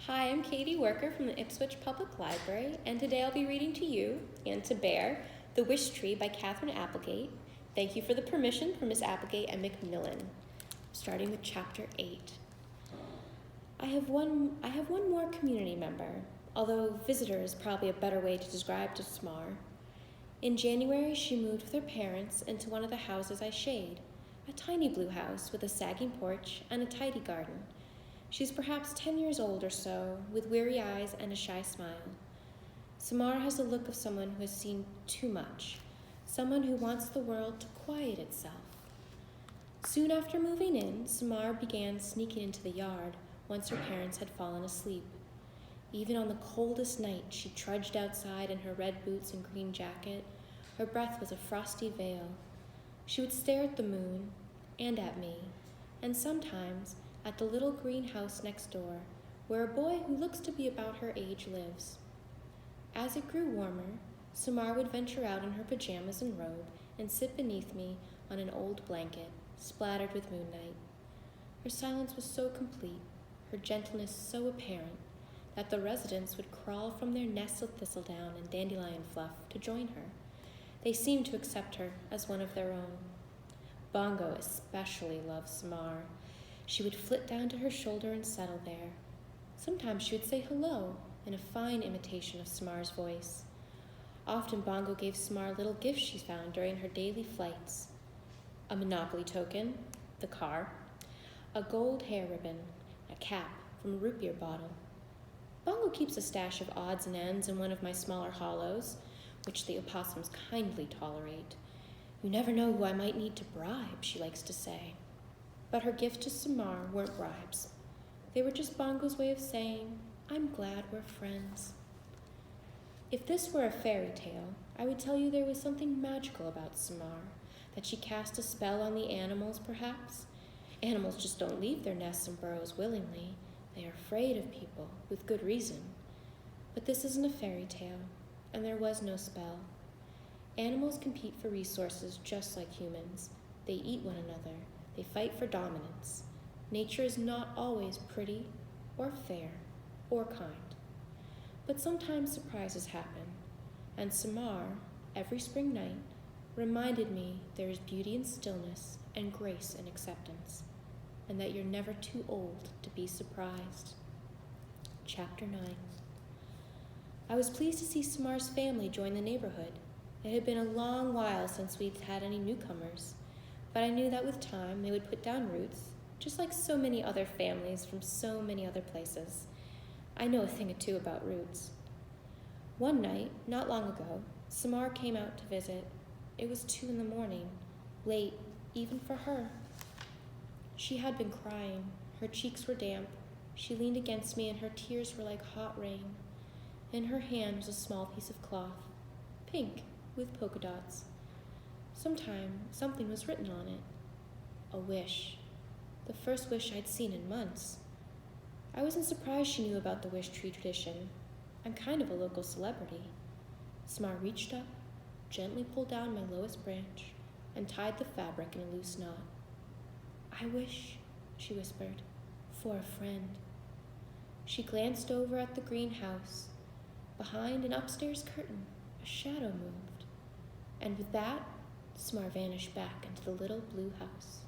Hi, I'm Katie Worker from the Ipswich Public Library, and today I'll be reading to you and to Bear, The Wishtree by Katherine Applegate. Thank you for the permission from Miss Applegate and Macmillan. Starting with Chapter 8. I have one more community member, although visitor is probably a better way to describe to Smar. In January, she moved with her parents into one of the houses I shade, a tiny blue house with a sagging porch and a tidy garden. She's perhaps 10 years old or so, with weary eyes and a shy smile. Samar has the look of someone who has seen too much, someone who wants the world to quiet itself. Soon after moving in, Samar began sneaking into the yard once her parents had fallen asleep. Even on the coldest night, she trudged outside in her red boots and green jacket. Her breath was a frosty veil. She would stare at the moon and at me, and sometimes at the little green house next door, where a boy who looks to be about her age lives. As it grew warmer, Samar would venture out in her pajamas and robe and sit beneath me on an old blanket, splattered with moonlight. Her silence was so complete, her gentleness so apparent, that the residents would crawl from their nests of thistledown and dandelion fluff to join her. They seemed to accept her as one of their own. Bongo especially loved Samar. She would flit down to her shoulder and settle there. Sometimes she would say hello in a fine imitation of Samar's voice. Often Bongo gave Samar little gifts she found during her daily flights. A Monopoly token, the car, a gold hair ribbon, a cap from a root beer bottle. Bongo keeps a stash of odds and ends in one of my smaller hollows, which the opossums kindly tolerate. You never know who I might need to bribe, she likes to say. But her gifts to Samar weren't bribes. They were just Bongo's way of saying, I'm glad we're friends. If this were a fairy tale, I would tell you there was something magical about Samar, that she cast a spell on the animals, perhaps. Animals just don't leave their nests and burrows willingly. They are afraid of people, with good reason. But this isn't a fairy tale, and there was no spell. Animals compete for resources just like humans. They eat one another. They fight for dominance. Nature is not always pretty or fair or kind. But sometimes surprises happen, and Samar, every spring night, reminded me there is beauty in stillness and grace in acceptance, and that you're never too old to be surprised. Chapter 9. I was pleased to see Samar's family join the neighborhood. It had been a long while since we'd had any newcomers, but I knew that with time they would put down roots, just like so many other families from so many other places. I know a thing or two about roots. One night, not long ago, Samar came out to visit. It was 2 a.m, late, even for her. She had been crying. Her cheeks were damp. She leaned against me and her tears were like hot rain. In her hand was a small piece of cloth, pink, with polka dots. Something was written on it. A wish. The first wish I'd seen in months. I wasn't surprised she knew about the Wishtree tradition. I'm kind of a local celebrity. Samar reached up, gently pulled down my lowest branch, and tied the fabric in a loose knot. I wish, she whispered, for a friend. She glanced over at the greenhouse. Behind an upstairs curtain, a shadow moved. And with that, Samar vanished back into the little blue house.